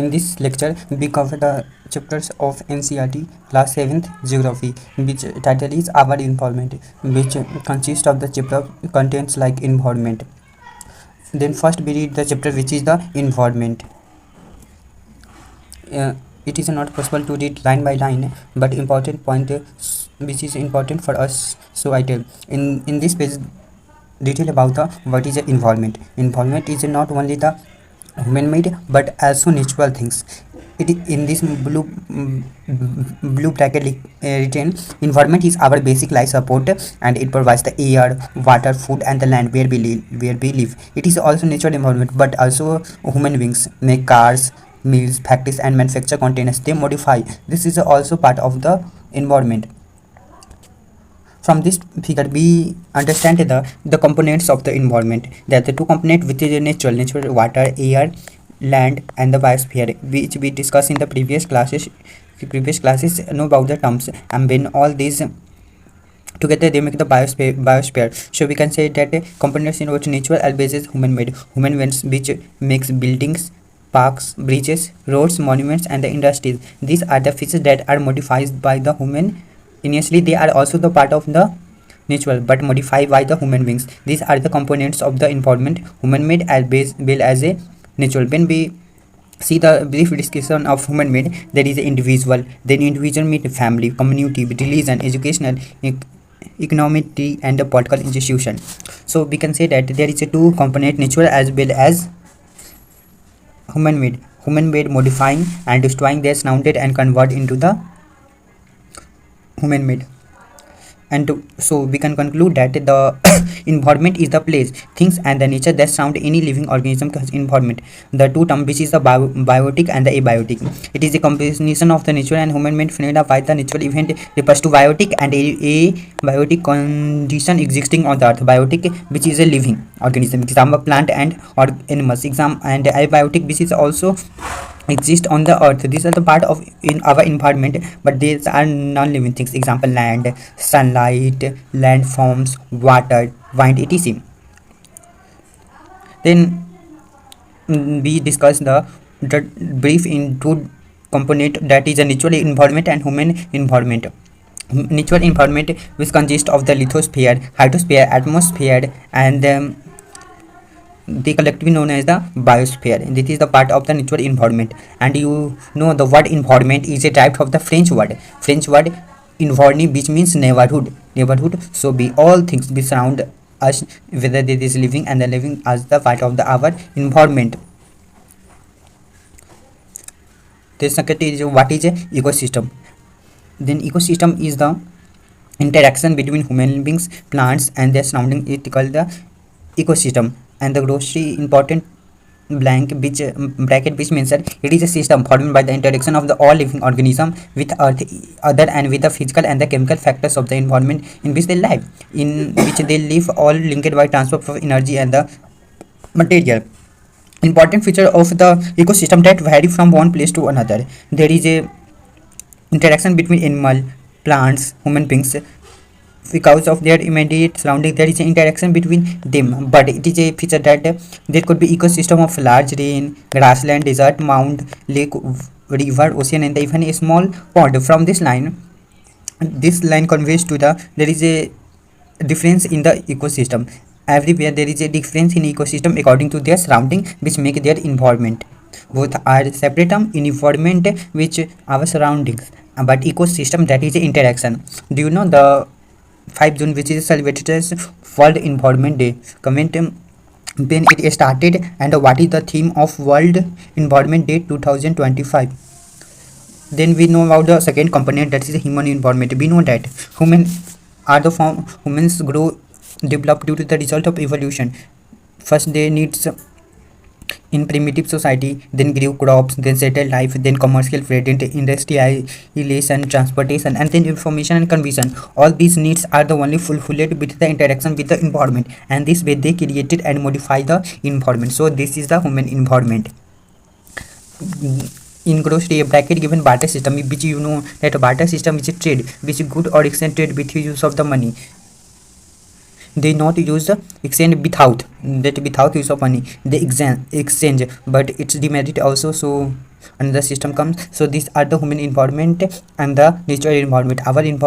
In this lecture, we cover the chapters of NCERT class 7th Geography, which title is Our Environment, which consists of the chapter contents like environment. Then first we read the chapter which is the environment. It is not possible to read line by line, but important point which is important for us. So I tell in this page detail about the what is the environment. Environment is not only the human made but also natural things. It in this blue bracket written, environment is our basic life support, and it provides the air, water, food, and the land where we live. It is also natural environment, but also human beings make cars, mills, factories, and manufacture containers. They modify. This is also part of the environment. From this figure, we understand the components of the environment. There are the two components which is natural water, air, land, and the biosphere, which we discussed in the previous classes. Know about the terms, and when all these together they make the biosphere. So we can say that components in which natural are basis human made, which makes buildings, parks, bridges, roads, monuments, and the industries. These are the features that are modified by the human. Initially, they are also the part of the natural, but modified by the human beings. These are the components of the environment, human-made as well as a natural. When we see the brief description of human-made, there is an individual. Then individual meet family, community, religion, educational, economic, and the political institution. So we can say that there is a two component, natural as well as human-made. Human-made modifying and destroying their surrounded and convert into the human made. And so we can conclude that the environment is the place, things, and the nature that surround any living organism as environment. The two terms, which is the biotic and the abiotic. It is a combination of the natural and human made phenomena. By the natural event refers to biotic, and abiotic condition existing on the earth. Biotic, which is a living organism, example plant and or animals, and abiotic, which is also exist on the earth. These are the part of in our environment, but these are non-living things, example land, sunlight, landforms, water, wind, etc. Then we discuss the brief in two component, that is a natural environment and human environment. Natural environment, which consists of the lithosphere, hydrosphere, atmosphere, and they collectively known as the biosphere. This is the part of the natural environment. And you know the word environment is a type of the French word environment, which means neighborhood. So we all things we surround us, whether there is living and the living as the part of the our environment. The second is what is a ecosystem. Then ecosystem is the interaction between human beings, plants, and their surrounding. It called the ecosystem. And the grossly important blank which bracket which means that it is a system formed by the interaction of the all living organism with earth, other, and with the physical and the chemical factors of the environment in which they live, in which they live, all linked by transfer of energy and the material. Important feature of the ecosystem that vary from one place to another. There is a interaction between animal, plants, human beings. Because of their immediate surrounding, there is an interaction between them, but it is a feature that there could be ecosystem of large rain, grassland, desert, mound, lake, river, ocean, and even a small pond. From this line conveys to the there is a difference in the ecosystem. Everywhere there is a difference in ecosystem according to their surrounding, which make their environment. Both are separate term, environment which our surroundings, but ecosystem, that is a interaction. Do you know the 5 June, which is celebrated as World Environment Day? Comment when it started and what is the theme of World Environment Day 2025. Then we know about the second component, that is the human environment. We know that humans develop due to the result of evolution. First they needs in primitive society, then grew crops, then settled life, then commercial trade, industrialization, transportation, and then information and conversion. All these needs are the only fulfilled with the interaction with the environment, and this way they created and modify the environment. So this is the human environment. In grocery bracket given barter system, which you know that barter system is a trade which good or exchange trade with use of the money. They not use the exchange without use of money. They exchange, but it's demerit also. So another system comes. So these are the human environment and the natural environment. Our environment